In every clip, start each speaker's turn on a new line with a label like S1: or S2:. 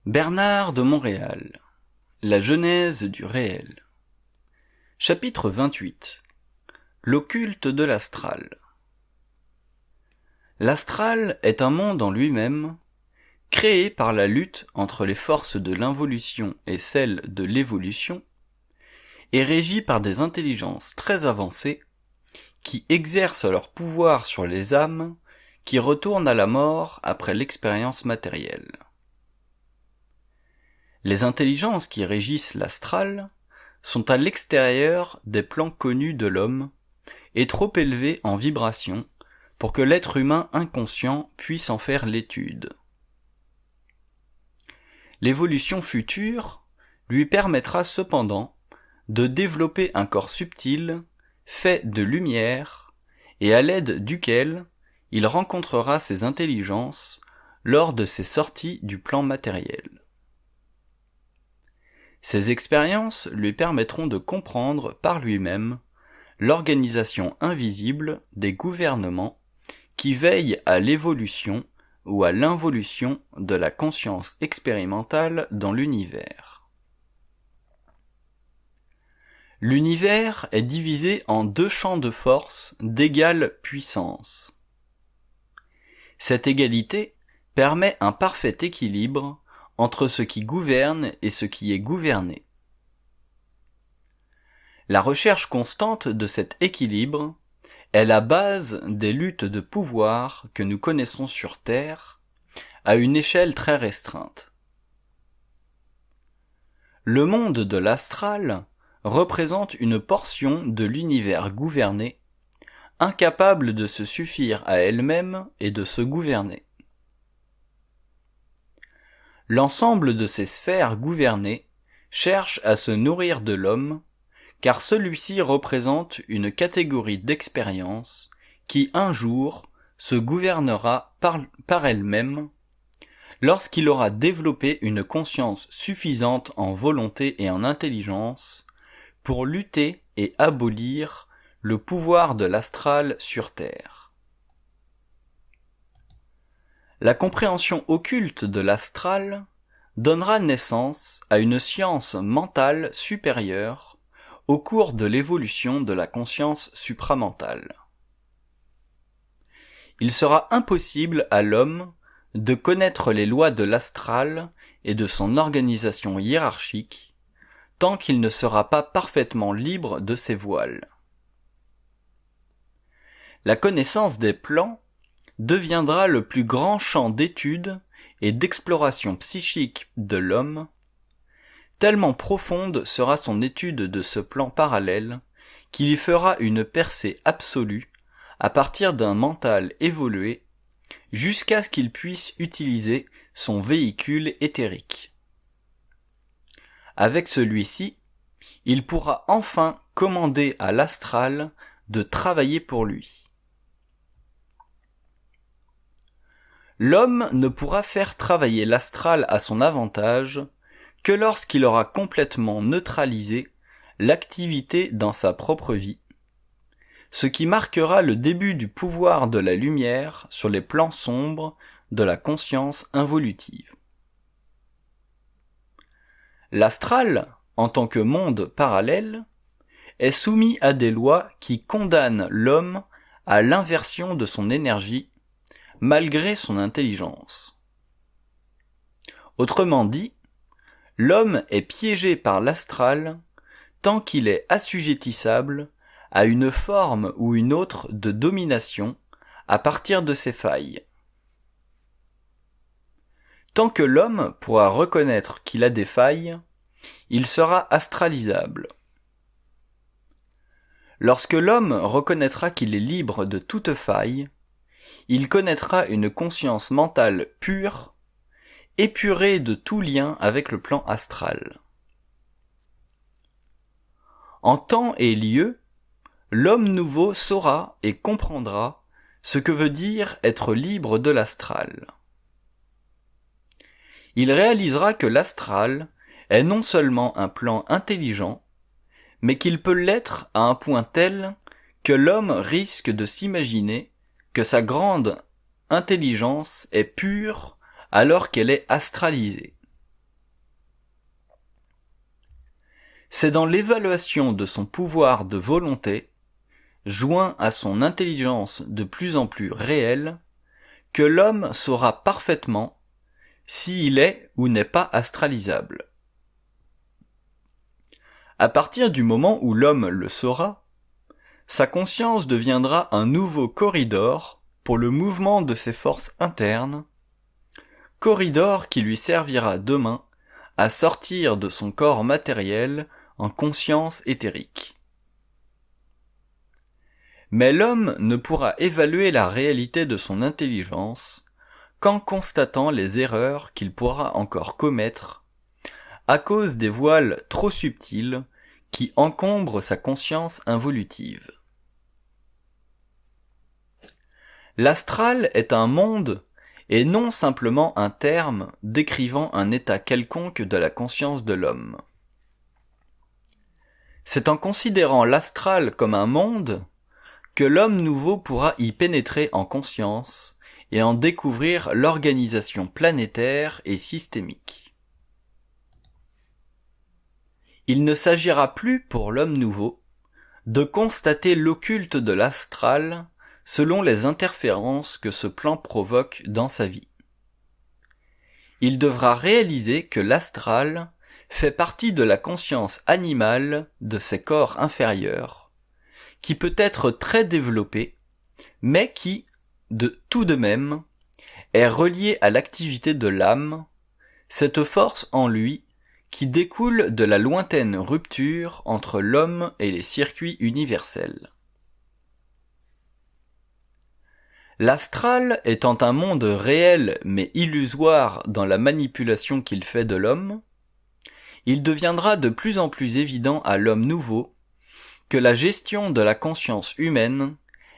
S1: Bernard de Montréal. La genèse du réel. Chapitre 28. L'occulte de l'astral. L'astral est un monde en lui-même, créé par la lutte entre les forces de l'involution et celles de l'évolution, et régi par des intelligences très avancées qui exercent leur pouvoir sur les âmes qui retournent à la mort après l'expérience matérielle. Les intelligences qui régissent l'astral sont à l'extérieur des plans connus de l'homme et trop élevées en vibration pour que l'être humain inconscient puisse en faire l'étude. L'évolution future lui permettra cependant de développer un corps subtil, fait de lumière, et à l'aide duquel il rencontrera ses intelligences lors de ses sorties du plan matériel. Ces expériences lui permettront de comprendre par lui-même l'organisation invisible des gouvernements qui veillent à l'évolution ou à l'involution de la conscience expérimentale dans l'univers. L'univers est divisé en deux champs de force d'égale puissance. Cette égalité permet un parfait équilibre entre ce qui gouverne et ce qui est gouverné. La recherche constante de cet équilibre est la base des luttes de pouvoir que nous connaissons sur Terre, à une échelle très restreinte. Le monde de l'astral représente une portion de l'univers gouverné, incapable de se suffire à elle-même et de se gouverner. L'ensemble de ces sphères gouvernées cherche à se nourrir de l'homme, car celui-ci représente une catégorie d'expérience qui un jour se gouvernera par elle-même lorsqu'il aura développé une conscience suffisante en volonté et en intelligence pour lutter et abolir le pouvoir de l'astral sur Terre. La compréhension occulte de l'astral donnera naissance à une science mentale supérieure au cours de l'évolution de la conscience supramentale. Il sera impossible à l'homme de connaître les lois de l'astral et de son organisation hiérarchique tant qu'il ne sera pas parfaitement libre de ses voiles. La connaissance des plans deviendra le plus grand champ d'étude et d'exploration psychique de l'homme, tellement profonde sera son étude de ce plan parallèle qu'il y fera une percée absolue à partir d'un mental évolué jusqu'à ce qu'il puisse utiliser son véhicule éthérique. Avec celui-ci, il pourra enfin commander à l'astral de travailler pour lui. L'homme ne pourra faire travailler l'astral à son avantage que lorsqu'il aura complètement neutralisé l'activité dans sa propre vie, ce qui marquera le début du pouvoir de la lumière sur les plans sombres de la conscience involutive. L'astral, en tant que monde parallèle, est soumis à des lois qui condamnent l'homme à l'inversion de son énergie malgré son intelligence. Autrement dit, l'homme est piégé par l'astral tant qu'il est assujettissable à une forme ou une autre de domination à partir de ses failles. Tant que l'homme pourra reconnaître qu'il a des failles, il sera astralisable. Lorsque l'homme reconnaîtra qu'il est libre de toute faille, il connaîtra une conscience mentale pure, épurée de tout lien avec le plan astral. En temps et lieu, l'homme nouveau saura et comprendra ce que veut dire être libre de l'astral. Il réalisera que l'astral est non seulement un plan intelligent, mais qu'il peut l'être à un point tel que l'homme risque de s'imaginer que sa grande intelligence est pure alors qu'elle est astralisée. C'est dans l'évaluation de son pouvoir de volonté, joint à son intelligence de plus en plus réelle, que l'homme saura parfaitement s'il est ou n'est pas astralisable. À partir du moment où l'homme le saura, sa conscience deviendra un nouveau corridor pour le mouvement de ses forces internes, corridor qui lui servira demain à sortir de son corps matériel en conscience éthérique. Mais l'homme ne pourra évaluer la réalité de son intelligence qu'en constatant les erreurs qu'il pourra encore commettre à cause des voiles trop subtils qui encombrent sa conscience involutive. L'astral est un monde et non simplement un terme décrivant un état quelconque de la conscience de l'homme. C'est en considérant l'astral comme un monde que l'homme nouveau pourra y pénétrer en conscience et en découvrir l'organisation planétaire et systémique. Il ne s'agira plus pour l'homme nouveau de constater l'occulte de l'astral selon les interférences que ce plan provoque dans sa vie. Il devra réaliser que l'astral fait partie de la conscience animale de ses corps inférieurs, qui peut être très développée, mais qui, tout de même, est reliée à l'activité de l'âme, cette force en lui qui découle de la lointaine rupture entre l'homme et les circuits universels. L'astral étant un monde réel mais illusoire dans la manipulation qu'il fait de l'homme, il deviendra de plus en plus évident à l'homme nouveau que la gestion de la conscience humaine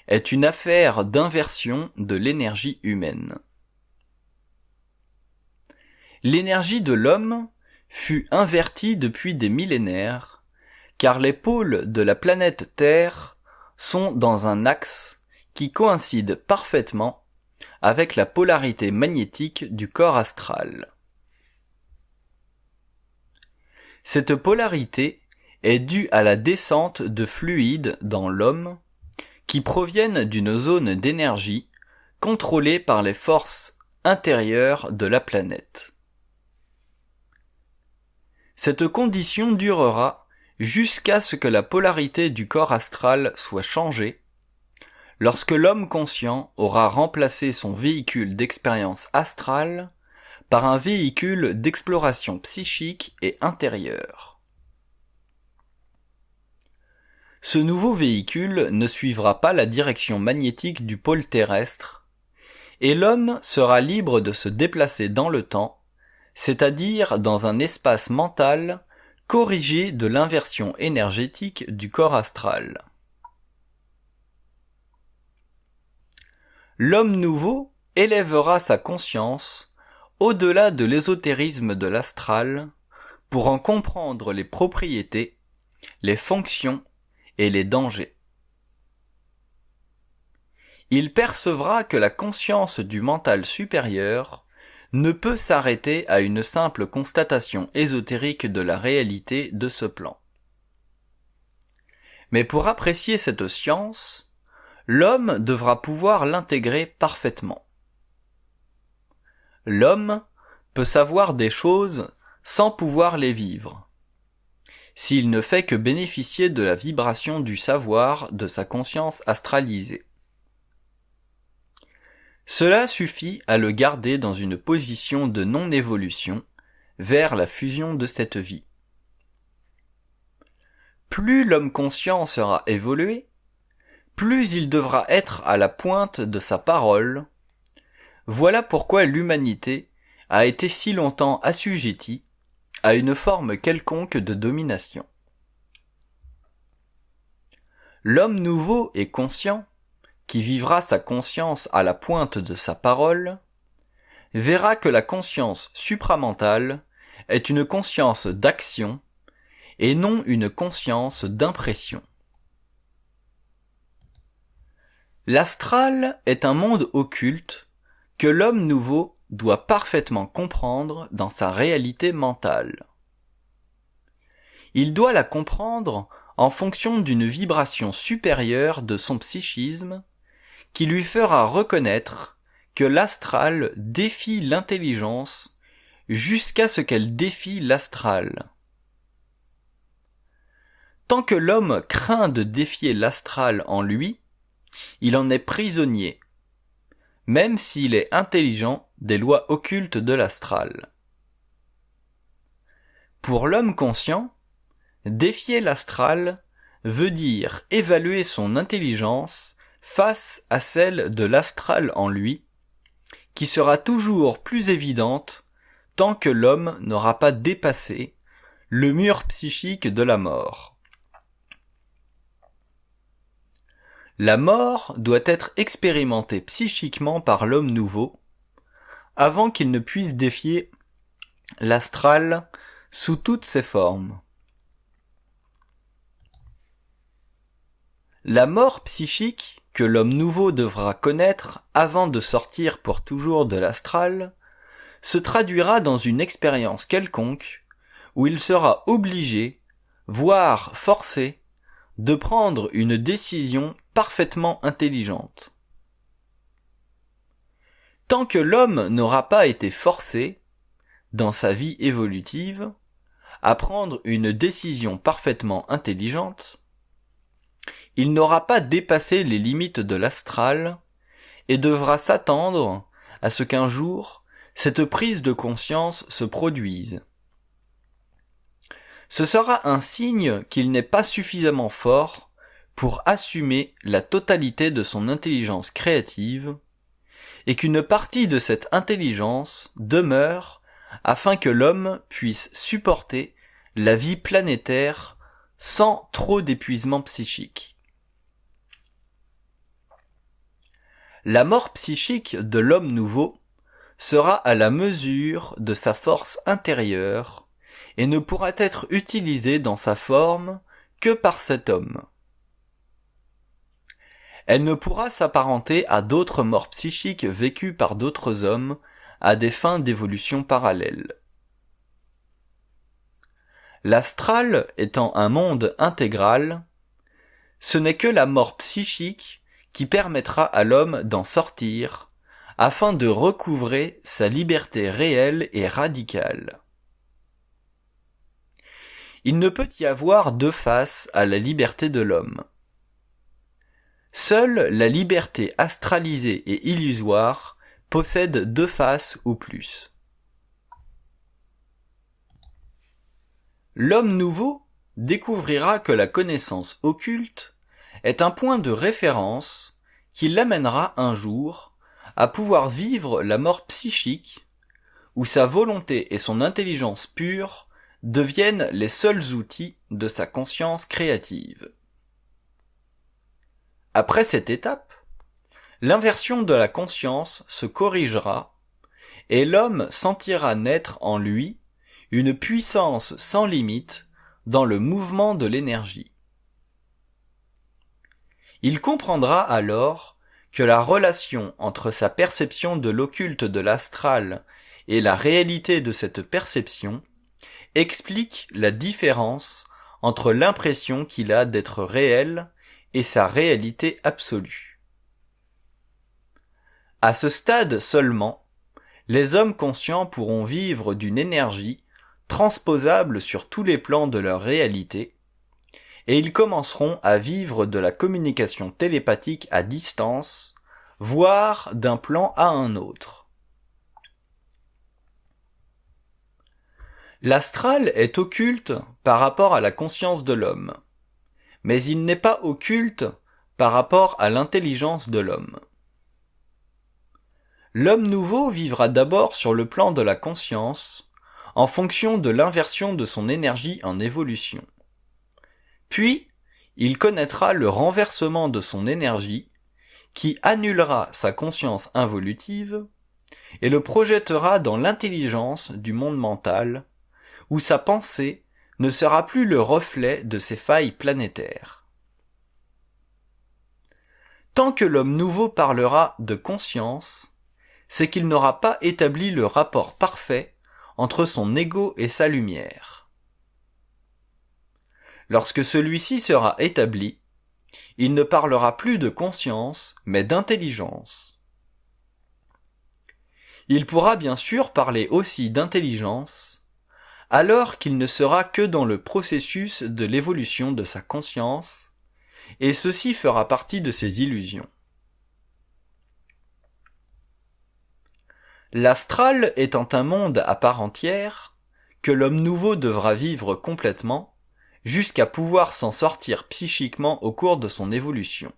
S1: est une affaire d'inversion de l'énergie humaine. L'énergie de l'homme fut invertie depuis des millénaires, car les pôles de la planète Terre sont dans un axe qui coïncide parfaitement avec la polarité magnétique du corps astral. Cette polarité est due à la descente de fluides dans l'homme qui proviennent d'une zone d'énergie contrôlée par les forces intérieures de la planète. Cette condition durera jusqu'à ce que la polarité du corps astral soit changée, lorsque l'homme conscient aura remplacé son véhicule d'expérience astrale par un véhicule d'exploration psychique et intérieure. Ce nouveau véhicule ne suivra pas la direction magnétique du pôle terrestre, et l'homme sera libre de se déplacer dans le temps, c'est-à-dire dans un espace mental corrigé de l'inversion énergétique du corps astral. L'homme nouveau élèvera sa conscience au-delà de l'ésotérisme de l'astral pour en comprendre les propriétés, les fonctions et les dangers. Il percevra que la conscience du mental supérieur ne peut s'arrêter à une simple constatation ésotérique de la réalité de ce plan. Mais pour apprécier cette science, l'homme devra pouvoir l'intégrer parfaitement. L'homme peut savoir des choses sans pouvoir les vivre, s'il ne fait que bénéficier de la vibration du savoir de sa conscience astralisée. Cela suffit à le garder dans une position de non-évolution vers la fusion de cette vie. Plus l'homme conscient sera évolué, plus il devra être à la pointe de sa parole. Voilà pourquoi l'humanité a été si longtemps assujettie à une forme quelconque de domination. L'homme nouveau et conscient, qui vivra sa conscience à la pointe de sa parole, verra que la conscience supramentale est une conscience d'action et non une conscience d'impression. L'astral est un monde occulte que l'homme nouveau doit parfaitement comprendre dans sa réalité mentale. il doit la comprendre en fonction d'une vibration supérieure de son psychisme qui lui fera reconnaître que l'astral défie l'intelligence jusqu'à ce qu'elle défie l'astral. Tant que l'homme craint de défier l'astral en lui, il en est prisonnier, même s'il est intelligent des lois occultes de l'astral. Pour l'homme conscient, défier l'astral veut dire évaluer son intelligence face à celle de l'astral en lui, qui sera toujours plus évidente tant que l'homme n'aura pas dépassé le mur psychique de la mort. La mort doit être expérimentée psychiquement par l'homme nouveau, avant qu'il ne puisse défier l'astral sous toutes ses formes. La mort psychique que l'homme nouveau devra connaître avant de sortir pour toujours de l'astral se traduira dans une expérience quelconque où il sera obligé, voire forcé, de prendre une décision parfaitement intelligente. Tant que l'homme n'aura pas été forcé, dans sa vie évolutive, à prendre une décision parfaitement intelligente, il n'aura pas dépassé les limites de l'astral et devra s'attendre à ce qu'un jour, cette prise de conscience se produise. Ce sera un signe qu'il n'est pas suffisamment fort pour assumer la totalité de son intelligence créative et qu'une partie de cette intelligence demeure afin que l'homme puisse supporter la vie planétaire sans trop d'épuisement psychique. La mort psychique de l'homme nouveau sera à la mesure de sa force intérieure et ne pourra être utilisée dans sa forme que par cet homme. Elle ne pourra s'apparenter à d'autres morts psychiques vécues par d'autres hommes à des fins d'évolution parallèles. L'astral étant un monde intégral, ce n'est que la mort psychique qui permettra à l'homme d'en sortir afin de recouvrer sa liberté réelle et radicale. Il ne peut y avoir deux faces à la liberté de l'homme. Seule la liberté astralisée et illusoire possède deux faces ou plus. L'homme nouveau découvrira que la connaissance occulte est un point de référence qui l'amènera un jour à pouvoir vivre la mort psychique où sa volonté et son intelligence pure deviennent les seuls outils de sa conscience créative. Après cette étape, l'inversion de la conscience se corrigera et l'homme sentira naître en lui une puissance sans limite dans le mouvement de l'énergie. Il comprendra alors que la relation entre sa perception de l'occulte de l'astral et la réalité de cette perception explique la différence entre l'impression qu'il a d'être réel et sa réalité absolue. À ce stade seulement, les hommes conscients pourront vivre d'une énergie transposable sur tous les plans de leur réalité, et ils commenceront à vivre de la communication télépathique à distance, voire d'un plan à un autre. L'astral est occulte par rapport à la conscience de l'homme, mais il n'est pas occulte par rapport à l'intelligence de l'homme. L'homme nouveau vivra d'abord sur le plan de la conscience, en fonction de l'inversion de son énergie en évolution. Puis, il connaîtra le renversement de son énergie, qui annulera sa conscience involutive, et le projettera dans l'intelligence du monde mental, où sa pensée ne sera plus le reflet de ses failles planétaires. Tant que l'homme nouveau parlera de conscience, c'est qu'il n'aura pas établi le rapport parfait entre son ego et sa lumière. Lorsque celui-ci sera établi, il ne parlera plus de conscience, mais d'intelligence. Il pourra bien sûr parler aussi d'intelligence, alors qu'il ne sera que dans le processus de l'évolution de sa conscience, et ceci fera partie de ses illusions. L'astral étant un monde à part entière, que l'homme nouveau devra vivre complètement, jusqu'à pouvoir s'en sortir psychiquement au cours de son évolution.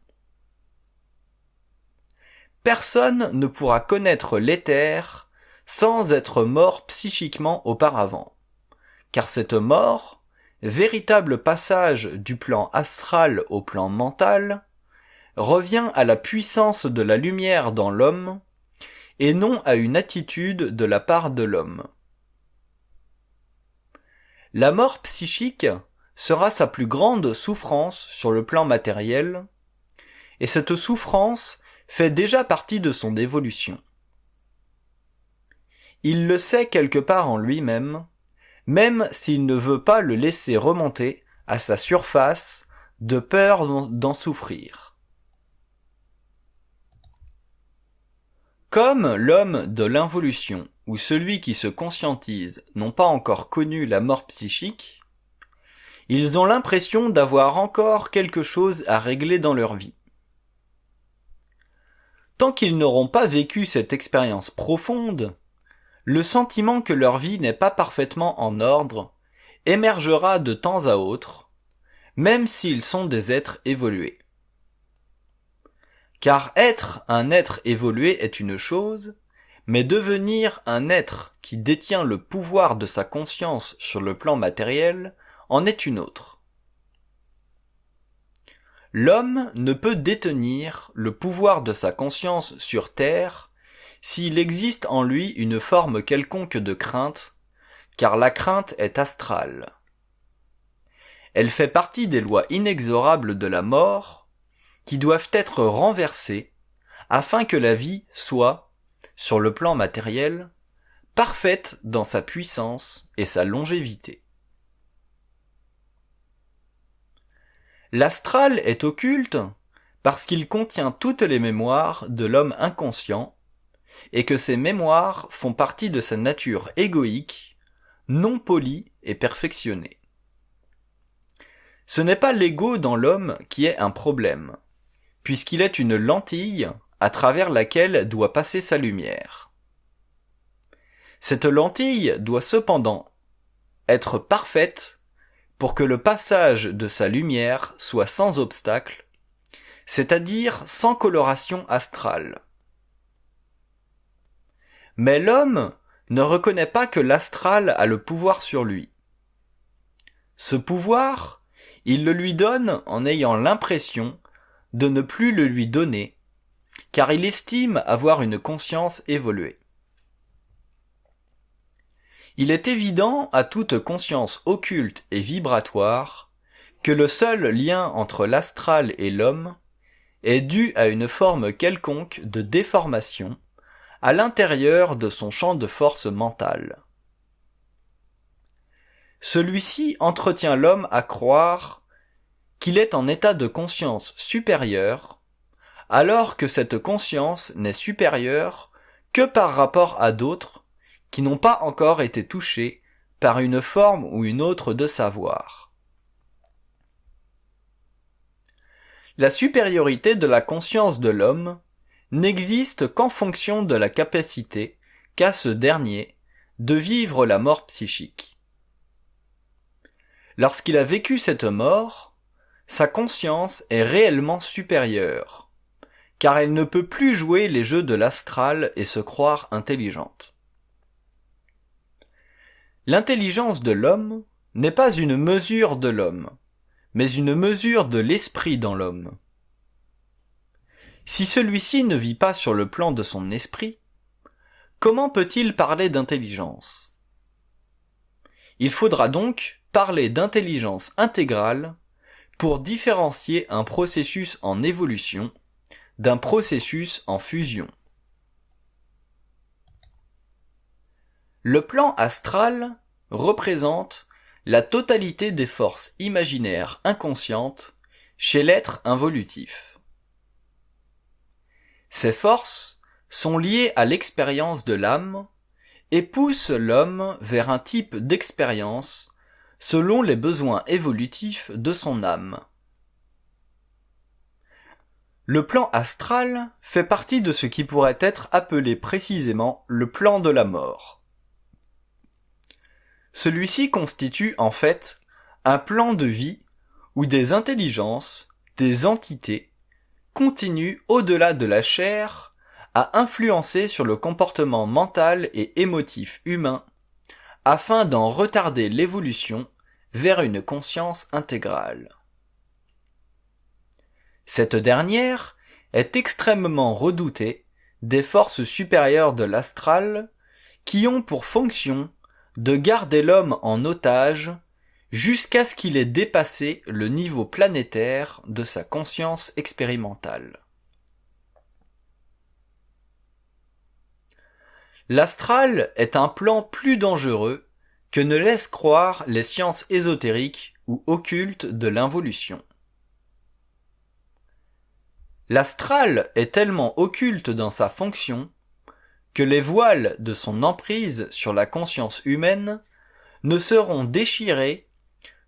S1: Personne ne pourra connaître l'éther sans être mort psychiquement auparavant, car cette mort, véritable passage du plan astral au plan mental, revient à la puissance de la lumière dans l'homme, et non à une attitude de la part de l'homme. La mort psychique sera sa plus grande souffrance sur le plan matériel, et cette souffrance fait déjà partie de son évolution. Il le sait quelque part en lui-même, même s'il ne veut pas le laisser remonter à sa surface de peur d'en souffrir. Comme l'homme de l'involution ou celui qui se conscientise n'ont pas encore connu la mort psychique, ils ont l'impression d'avoir encore quelque chose à régler dans leur vie. Tant qu'ils n'auront pas vécu cette expérience profonde, le sentiment que leur vie n'est pas parfaitement en ordre émergera de temps à autre, même s'ils sont des êtres évolués. Car être un être évolué est une chose, mais devenir un être qui détient le pouvoir de sa conscience sur le plan matériel en est une autre. L'homme ne peut détenir le pouvoir de sa conscience sur Terre s'il existe en lui une forme quelconque de crainte, car la crainte est astrale. Elle fait partie des lois inexorables de la mort, qui doivent être renversées afin que la vie soit, sur le plan matériel, parfaite dans sa puissance et sa longévité. L'astral est occulte parce qu'il contient toutes les mémoires de l'homme inconscient et que ces mémoires font partie de sa nature égoïque, non polie et perfectionnée. Ce n'est pas l'ego dans l'homme qui est un problème, puisqu'il est une lentille à travers laquelle doit passer sa lumière. Cette lentille doit cependant être parfaite pour que le passage de sa lumière soit sans obstacle, c'est-à-dire sans coloration astrale. Mais l'homme ne reconnaît pas que l'astral a le pouvoir sur lui. Ce pouvoir, il le lui donne en ayant l'impression de ne plus le lui donner, car il estime avoir une conscience évoluée. Il est évident à toute conscience occulte et vibratoire que le seul lien entre l'astral et l'homme est dû à une forme quelconque de déformation à l'intérieur de son champ de force mentale. Celui-ci entretient l'homme à croire qu'il est en état de conscience supérieure, alors que cette conscience n'est supérieure que par rapport à d'autres qui n'ont pas encore été touchés par une forme ou une autre de savoir. La supériorité de la conscience de l'homme n'existe qu'en fonction de la capacité qu'a ce dernier de vivre la mort psychique. Lorsqu'il a vécu cette mort, sa conscience est réellement supérieure, car elle ne peut plus jouer les jeux de l'astral et se croire intelligente. L'intelligence de l'homme n'est pas une mesure de l'homme, mais une mesure de l'esprit dans l'homme. Si celui-ci ne vit pas sur le plan de son esprit, comment peut-il parler d'intelligence ? Il faudra donc parler d'intelligence intégrale pour différencier un processus en évolution d'un processus en fusion. Le plan astral représente la totalité des forces imaginaires inconscientes chez l'être involutif. Ces forces sont liées à l'expérience de l'âme et poussent l'homme vers un type d'expérience selon les besoins évolutifs de son âme. Le plan astral fait partie de ce qui pourrait être appelé précisément le plan de la mort. Celui-ci constitue en fait un plan de vie où des intelligences, des entités, continuent au-delà de la chair à influencer sur le comportement mental et émotif humain afin d'en retarder l'évolution vers une conscience intégrale. Cette dernière est extrêmement redoutée des forces supérieures de l'astral qui ont pour fonction de garder l'homme en otage jusqu'à ce qu'il ait dépassé le niveau planétaire de sa conscience expérimentale. L'astral est un plan plus dangereux que ne laissent croire les sciences ésotériques ou occultes de l'involution. L'astral est tellement occulte dans sa fonction que les voiles de son emprise sur la conscience humaine ne seront déchirés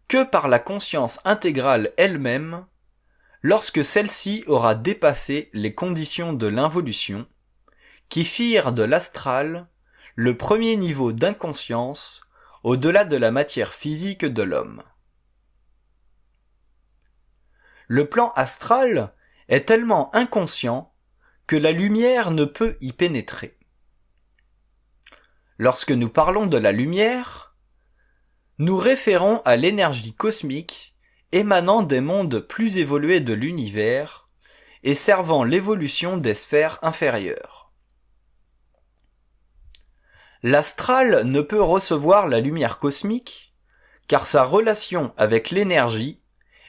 S1: que par la conscience intégrale elle-même lorsque celle-ci aura dépassé les conditions de l'involution qui firent de l'astral le premier niveau d'inconscience au-delà de la matière physique de l'homme. Le plan astral est tellement inconscient que la lumière ne peut y pénétrer. Lorsque nous parlons de la lumière, nous référons à l'énergie cosmique émanant des mondes plus évolués de l'univers et servant l'évolution des sphères inférieures. L'astral ne peut recevoir la lumière cosmique car sa relation avec l'énergie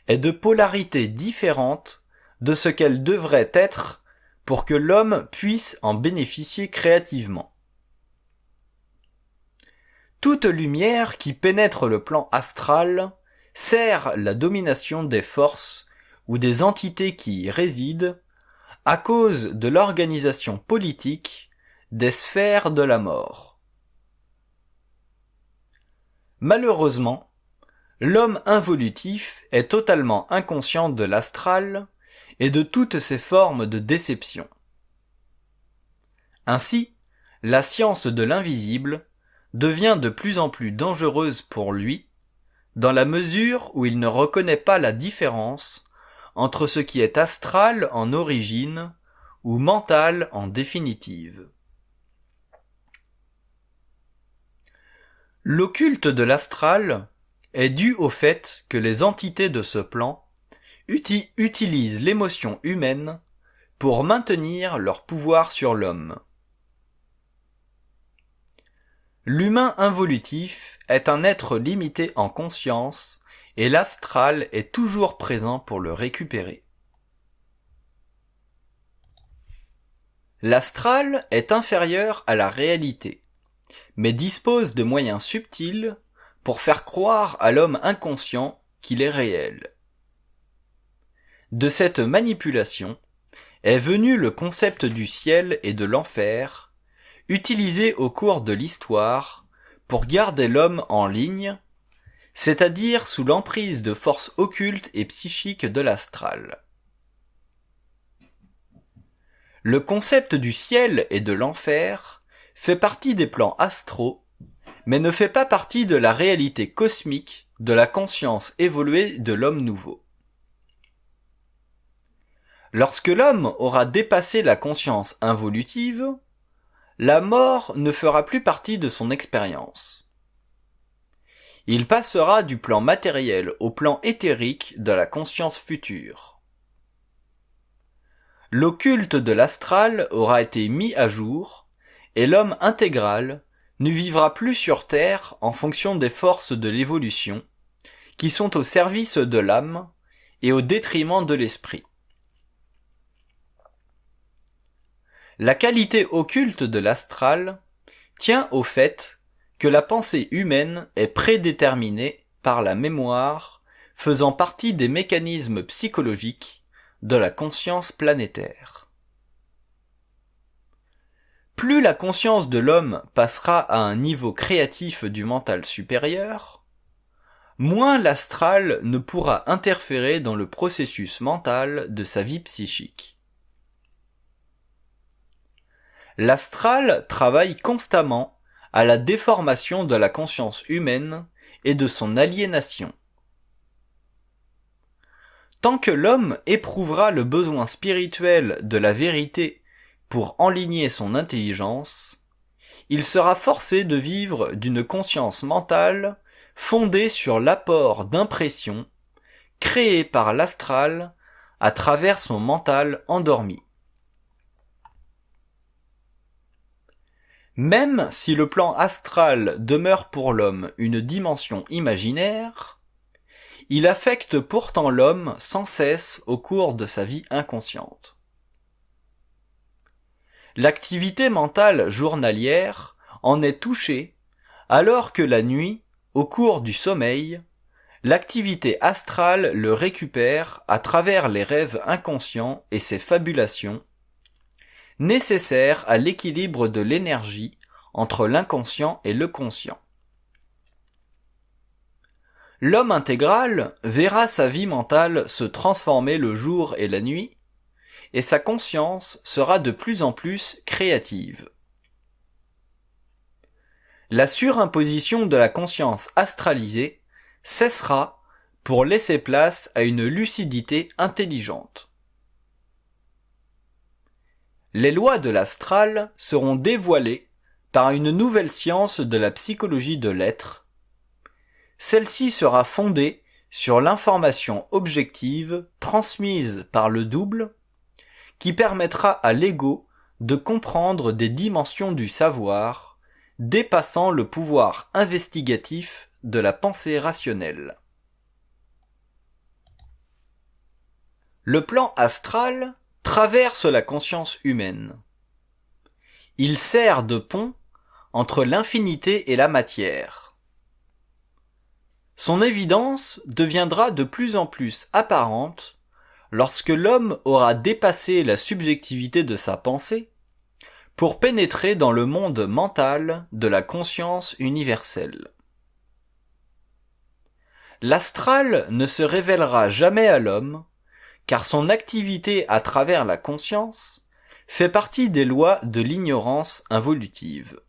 S1: est de polarité différente de ce qu'elle devrait être pour que l'homme puisse en bénéficier créativement. Toute lumière qui pénètre le plan astral sert la domination des forces ou des entités qui y résident à cause de l'organisation politique des sphères de la mort. Malheureusement, l'homme involutif est totalement inconscient de l'astral et de toutes ses formes de déception. Ainsi, la science de l'invisible devient de plus en plus dangereuse pour lui, dans la mesure où il ne reconnaît pas la différence entre ce qui est astral en origine ou mental en définitive. L'occulte de l'astral est dû au fait que les entités de ce plan utilisent l'émotion humaine pour maintenir leur pouvoir sur l'homme. L'humain involutif est un être limité en conscience et l'astral est toujours présent pour le récupérer. L'astral est inférieur à la réalité, mais dispose de moyens subtils pour faire croire à l'homme inconscient qu'il est réel. De cette manipulation est venu le concept du ciel et de l'enfer, utilisé au cours de l'histoire pour garder l'homme en ligne, c'est-à-dire sous l'emprise de forces occultes et psychiques de l'astral. Le concept du ciel et de l'enfer fait partie des plans astraux, mais ne fait pas partie de la réalité cosmique de la conscience évoluée de l'homme nouveau. Lorsque l'homme aura dépassé la conscience involutive, la mort ne fera plus partie de son expérience. Il passera du plan matériel au plan éthérique de la conscience future. L'occulte de l'astral aura été mis à jour, et l'homme intégral ne vivra plus sur Terre en fonction des forces de l'évolution, qui sont au service de l'âme et au détriment de l'esprit. La qualité occulte de l'astral tient au fait que la pensée humaine est prédéterminée par la mémoire faisant partie des mécanismes psychologiques de la conscience planétaire. Plus la conscience de l'homme passera à un niveau créatif du mental supérieur, moins l'astral ne pourra interférer dans le processus mental de sa vie psychique. L'astral travaille constamment à la déformation de la conscience humaine et de son aliénation. Tant que l'homme éprouvera le besoin spirituel de la vérité pour enligner son intelligence, il sera forcé de vivre d'une conscience mentale fondée sur l'apport d'impressions créées par l'astral à travers son mental endormi. Même si le plan astral demeure pour l'homme une dimension imaginaire, il affecte pourtant l'homme sans cesse au cours de sa vie inconsciente. L'activité mentale journalière en est touchée, alors que la nuit, au cours du sommeil, l'activité astrale le récupère à travers les rêves inconscients et ses fabulations, nécessaires à l'équilibre de l'énergie entre l'inconscient et le conscient. L'homme intégral verra sa vie mentale se transformer le jour et la nuit, et sa conscience sera de plus en plus créative. La surimposition de la conscience astralisée cessera pour laisser place à une lucidité intelligente. Les lois de l'astral seront dévoilées par une nouvelle science de la psychologie de l'être. Celle-ci sera fondée sur l'information objective transmise par le double, qui permettra à l'ego de comprendre des dimensions du savoir dépassant le pouvoir investigatif de la pensée rationnelle. Le plan astral traverse la conscience humaine. Il sert de pont entre l'infinité et la matière. Son évidence deviendra de plus en plus apparente lorsque l'homme aura dépassé la subjectivité de sa pensée pour pénétrer dans le monde mental de la conscience universelle. L'astral ne se révélera jamais à l'homme, car son activité à travers la conscience fait partie des lois de l'ignorance involutive.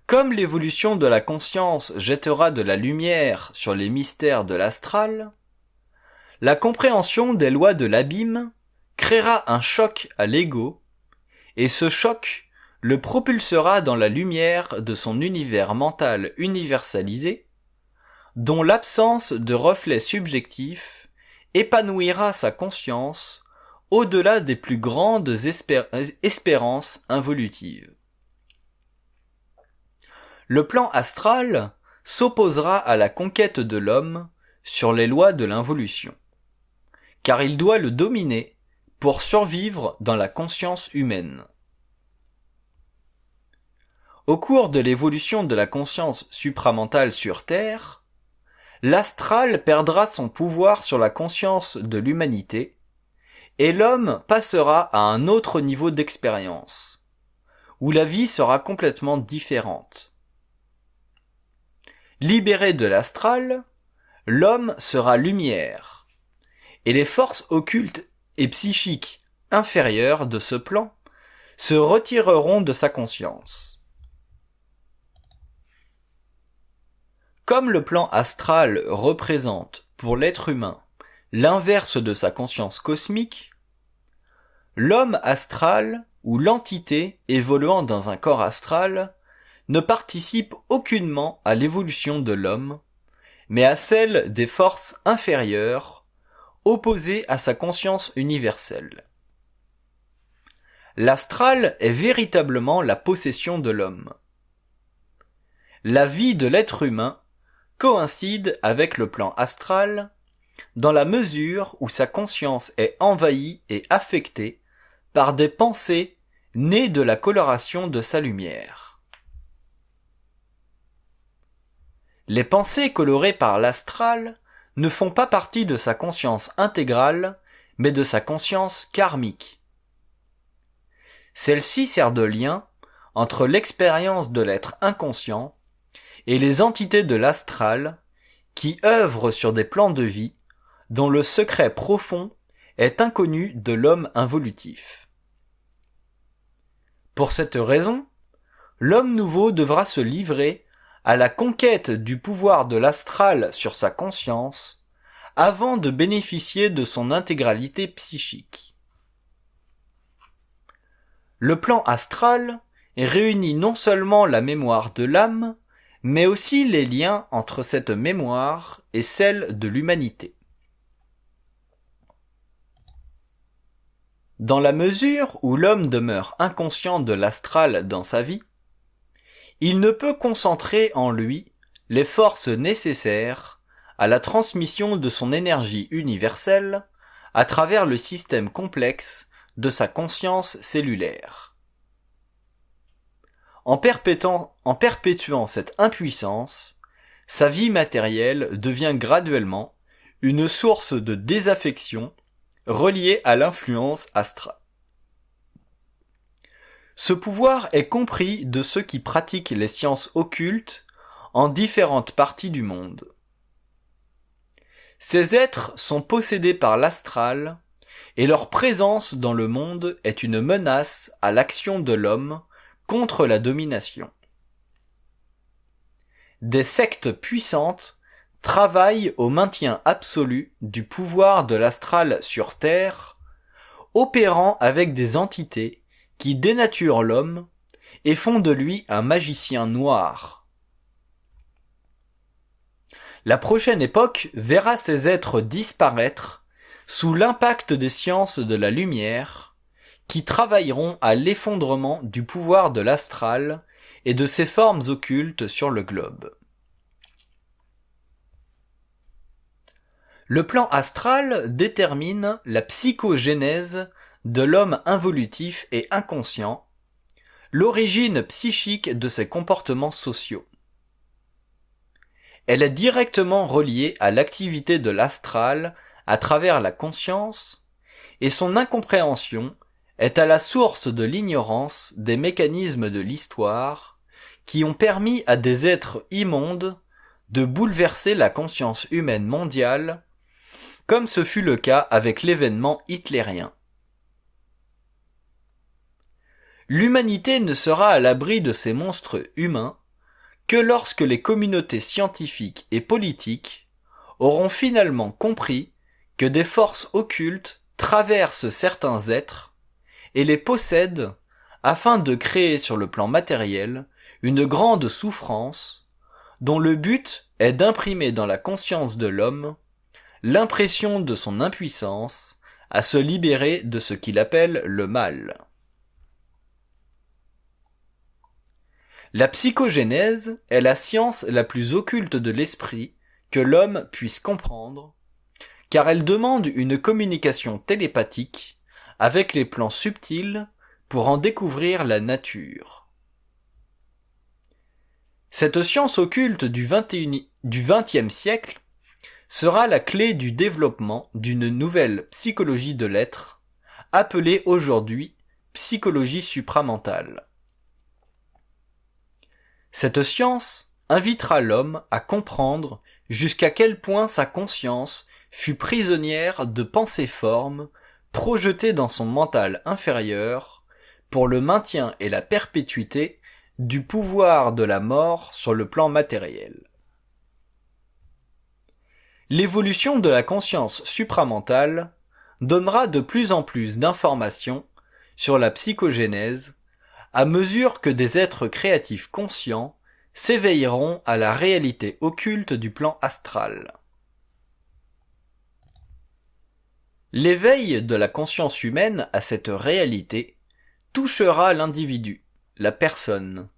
S1: Comme l'évolution de la conscience jettera de la lumière sur les mystères de l'astral, la compréhension des lois de l'abîme créera un choc à l'ego, et ce choc le propulsera dans la lumière de son univers mental universalisé, dont l'absence de reflets subjectifs épanouira sa conscience au-delà des plus grandes espérances involutives. Le plan astral s'opposera à la conquête de l'homme sur les lois de l'involution, car il doit le dominer pour survivre dans la conscience humaine. Au cours de l'évolution de la conscience supramentale sur Terre, l'astral perdra son pouvoir sur la conscience de l'humanité, et l'homme passera à un autre niveau d'expérience, où la vie sera complètement différente. Libéré de l'astral, l'homme sera lumière, et les forces occultes et psychiques inférieures de ce plan se retireront de sa conscience. Comme le plan astral représente pour l'être humain l'inverse de sa conscience cosmique, l'homme astral ou l'entité évoluant dans un corps astral ne participe aucunement à l'évolution de l'homme, mais à celle des forces inférieures, opposées à sa conscience universelle. L'astral est véritablement la possession de l'homme. La vie de l'être humain coïncide avec le plan astral, dans la mesure où sa conscience est envahie et affectée par des pensées nées de la coloration de sa lumière. Les pensées colorées par l'astral ne font pas partie de sa conscience intégrale, mais de sa conscience karmique. Celle-ci sert de lien entre l'expérience de l'être inconscient et les entités de l'astral qui œuvrent sur des plans de vie dont le secret profond est inconnu de l'homme involutif. Pour cette raison, l'homme nouveau devra se livrer à la conquête du pouvoir de l'astral sur sa conscience avant de bénéficier de son intégralité psychique. Le plan astral réunit non seulement la mémoire de l'âme, mais aussi les liens entre cette mémoire et celle de l'humanité. Dans la mesure où l'homme demeure inconscient de l'astral dans sa vie, il ne peut concentrer en lui les forces nécessaires à la transmission de son énergie universelle à travers le système complexe de sa conscience cellulaire. En perpétuant cette impuissance, sa vie matérielle devient graduellement une source de désaffection reliée à l'influence astrale. Ce pouvoir est compris de ceux qui pratiquent les sciences occultes en différentes parties du monde. Ces êtres sont possédés par l'astral et leur présence dans le monde est une menace à l'action de l'homme contre la domination. Des sectes puissantes travaillent au maintien absolu du pouvoir de l'astral sur Terre, opérant avec des entités qui dénaturent l'homme et font de lui un magicien noir. La prochaine époque verra ces êtres disparaître sous l'impact des sciences de la lumière, qui travailleront à l'effondrement du pouvoir de l'astral et de ses formes occultes sur le globe. Le plan astral détermine la psychogénèse de l'homme involutif et inconscient, l'origine psychique de ses comportements sociaux. Elle est directement reliée à l'activité de l'astral à travers la conscience, et son incompréhension est à la source de l'ignorance des mécanismes de l'histoire qui ont permis à des êtres immondes de bouleverser la conscience humaine mondiale, comme ce fut le cas avec l'événement hitlérien. L'humanité ne sera à l'abri de ces monstres humains que lorsque les communautés scientifiques et politiques auront finalement compris que des forces occultes traversent certains êtres et les possèdent afin de créer sur le plan matériel une grande souffrance dont le but est d'imprimer dans la conscience de l'homme l'impression de son impuissance à se libérer de ce qu'il appelle le mal. La psychogénèse est la science la plus occulte de l'esprit que l'homme puisse comprendre, car elle demande une communication télépathique avec les plans subtils pour en découvrir la nature. Cette science occulte du XXe siècle sera la clé du développement d'une nouvelle psychologie de l'être, appelée aujourd'hui psychologie supramentale. Cette science invitera l'homme à comprendre jusqu'à quel point sa conscience fut prisonnière de pensées-formes projetées dans son mental inférieur pour le maintien et la perpétuité du pouvoir de la mort sur le plan matériel. L'évolution de la conscience supramentale donnera de plus en plus d'informations sur la psychogénèse à mesure que des êtres créatifs conscients s'éveilleront à la réalité occulte du plan astral. L'éveil de la conscience humaine à cette réalité touchera l'individu, la personne.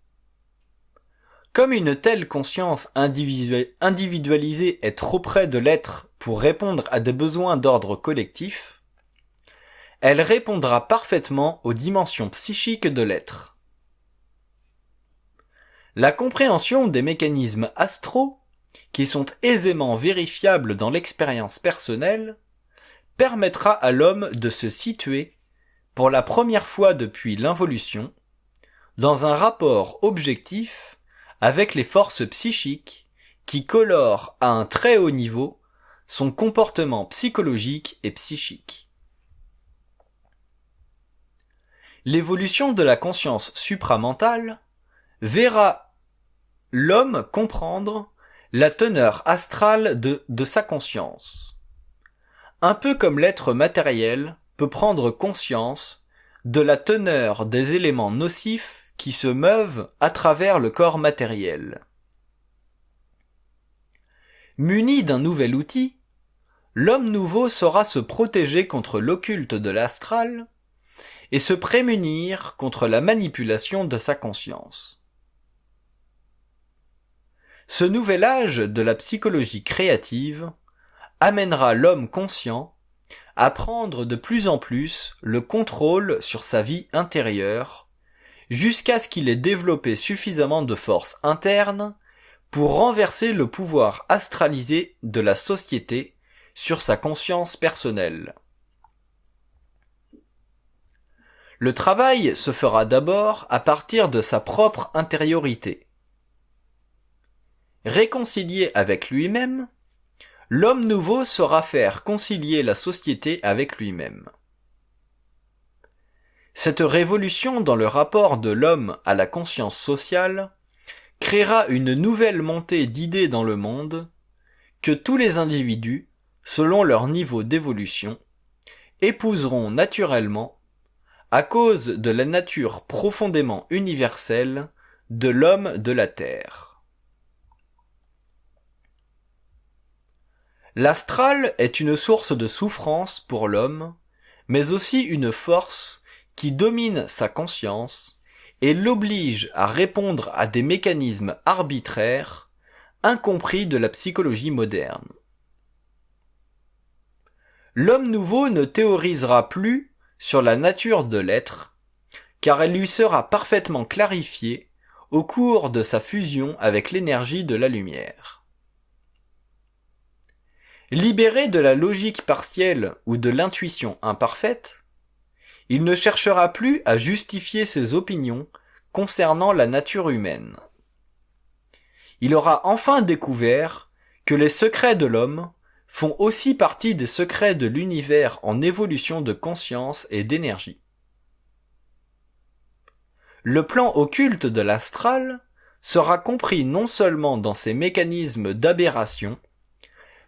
S1: Comme une telle conscience individualisée est trop près de l'être pour répondre à des besoins d'ordre collectif, elle répondra parfaitement aux dimensions psychiques de l'être. La compréhension des mécanismes astraux qui sont aisément vérifiables dans l'expérience personnelle, permettra à l'homme de se situer, pour la première fois depuis l'involution, dans un rapport objectif avec les forces psychiques qui colorent à un très haut niveau son comportement psychologique et psychique. L'évolution de la conscience supramentale verra l'homme comprendre la teneur astrale de sa conscience. Un peu comme l'être matériel peut prendre conscience de la teneur des éléments nocifs qui se meuvent à travers le corps matériel. Muni d'un nouvel outil, l'homme nouveau saura se protéger contre l'occulte de l'astral et se prémunir contre la manipulation de sa conscience. Ce nouvel âge de la psychologie créative amènera l'homme conscient à prendre de plus en plus le contrôle sur sa vie intérieure, jusqu'à ce qu'il ait développé suffisamment de force interne pour renverser le pouvoir astralisé de la société sur sa conscience personnelle. Le travail se fera d'abord à partir de sa propre intériorité. Réconcilié avec lui-même, l'homme nouveau saura faire concilier la société avec lui-même. Cette révolution dans le rapport de l'homme à la conscience sociale créera une nouvelle montée d'idées dans le monde que tous les individus, selon leur niveau d'évolution, épouseront naturellement à cause de la nature profondément universelle de l'homme de la Terre. L'astral est une source de souffrance pour l'homme, mais aussi une force qui domine sa conscience et l'oblige à répondre à des mécanismes arbitraires, incompris de la psychologie moderne. L'homme nouveau ne théorisera plus sur la nature de l'être, car elle lui sera parfaitement clarifiée au cours de sa fusion avec l'énergie de la lumière. Libéré de la logique partielle ou de l'intuition imparfaite, il ne cherchera plus à justifier ses opinions concernant la nature humaine. Il aura enfin découvert que les secrets de l'homme font aussi partie des secrets de l'univers en évolution de conscience et d'énergie. Le plan occulte de l'astral sera compris non seulement dans ses mécanismes d'aberration,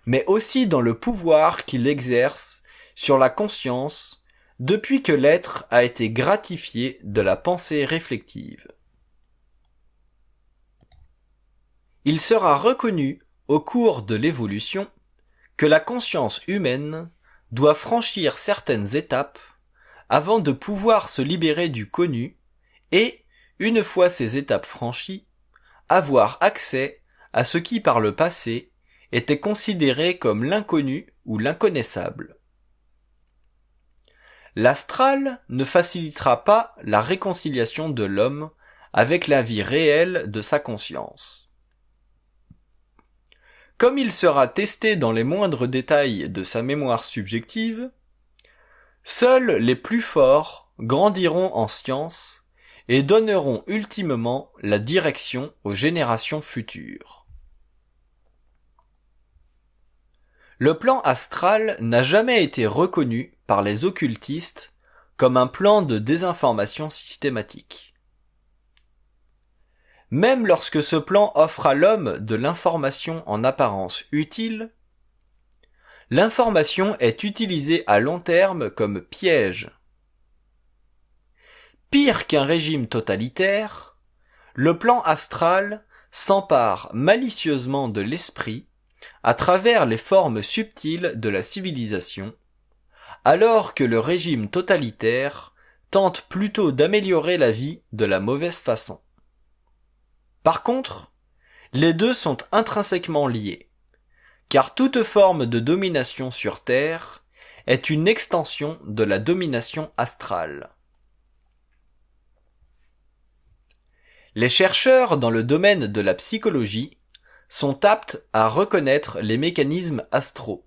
S1: mais aussi dans le pouvoir qu'il exerce sur la conscience depuis que l'être a été gratifié de la pensée réflexive. Il sera reconnu au cours de l'évolution que la conscience humaine doit franchir certaines étapes avant de pouvoir se libérer du connu et, une fois ces étapes franchies, avoir accès à ce qui par le passé était considéré comme l'inconnu ou l'inconnaissable. L'astral ne facilitera pas la réconciliation de l'homme avec la vie réelle de sa conscience. Comme il sera testé dans les moindres détails de sa mémoire subjective, seuls les plus forts grandiront en science et donneront ultimement la direction aux générations futures. Le plan astral n'a jamais été reconnu par les occultistes comme un plan de désinformation systématique. Même lorsque ce plan offre à l'homme de l'information en apparence utile, l'information est utilisée à long terme comme piège. Pire qu'un régime totalitaire, le plan astral s'empare malicieusement de l'esprit à travers les formes subtiles de la civilisation, alors que le régime totalitaire tente plutôt d'améliorer la vie de la mauvaise façon. Par contre, les deux sont intrinsèquement liés, car toute forme de domination sur Terre est une extension de la domination astrale. Les chercheurs dans le domaine de la psychologie sont aptes à reconnaître les mécanismes astraux.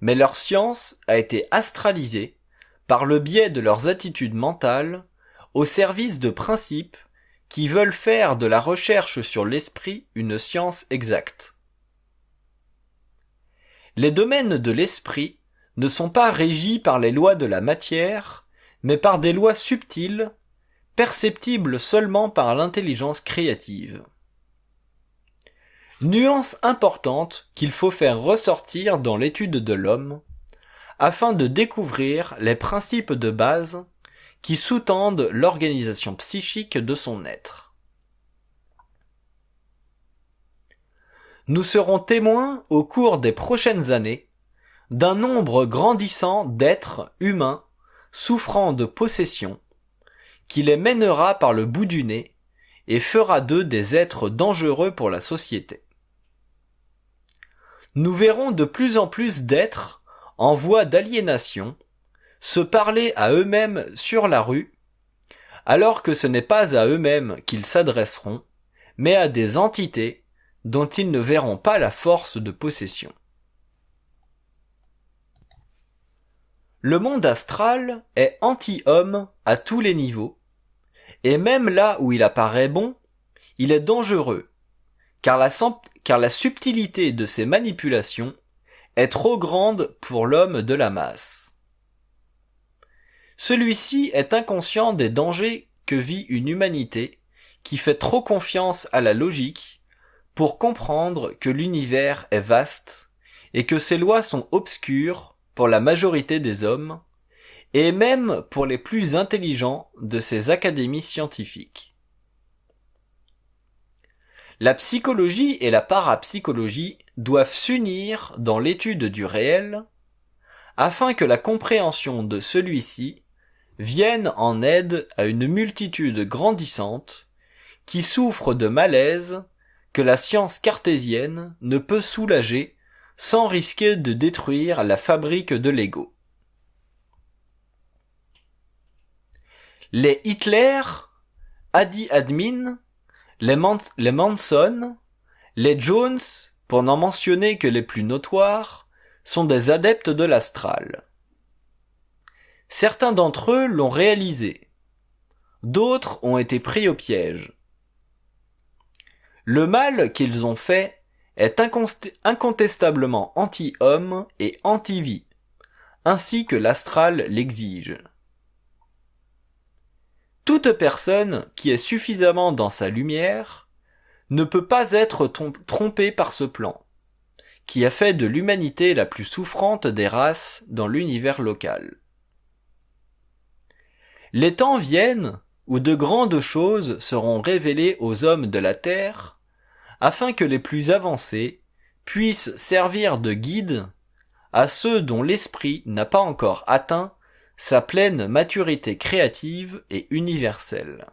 S1: Mais leur science a été astralisée par le biais de leurs attitudes mentales au service de principes qui veulent faire de la recherche sur l'esprit une science exacte. Les domaines de l'esprit ne sont pas régis par les lois de la matière, mais par des lois subtiles, perceptibles seulement par l'intelligence créative. Nuance importante qu'il faut faire ressortir dans l'étude de l'homme, afin de découvrir les principes de base qui sous-tendent l'organisation psychique de son être. Nous serons témoins au cours des prochaines années d'un nombre grandissant d'êtres humains souffrant de possession qui les mènera par le bout du nez et fera d'eux des êtres dangereux pour la société. Nous verrons de plus en plus d'êtres en voie d'aliénation se parler à eux-mêmes sur la rue, alors que ce n'est pas à eux-mêmes qu'ils s'adresseront, mais à des entités dont ils ne verront pas la force de possession. Le monde astral est anti-homme à tous les niveaux, et même là où il apparaît bon, il est dangereux, car la subtilité de ses manipulations est trop grande pour l'homme de la masse. Celui-ci est inconscient des dangers que vit une humanité qui fait trop confiance à la logique pour comprendre que l'univers est vaste et que ses lois sont obscures pour la majorité des hommes et même pour les plus intelligents de ces académies scientifiques. La psychologie et la parapsychologie doivent s'unir dans l'étude du réel afin que la compréhension de celui-ci vienne en aide à une multitude grandissante qui souffre de malaise que la science cartésienne ne peut soulager sans risquer de détruire la fabrique de l'ego. Les Hitler, Adi Admin, les Manson, les Jones, pour n'en mentionner que les plus notoires, sont des adeptes de l'astral. Certains d'entre eux l'ont réalisé, d'autres ont été pris au piège. Le mal qu'ils ont fait est incontestablement anti-homme et anti-vie, ainsi que l'astral l'exige. Toute personne qui est suffisamment dans sa lumière ne peut pas être trompée par ce plan, qui a fait de l'humanité la plus souffrante des races dans l'univers local. Les temps viennent où de grandes choses seront révélées aux hommes de la terre, afin que les plus avancés puissent servir de guide à ceux dont l'esprit n'a pas encore atteint sa pleine maturité créative et universelle.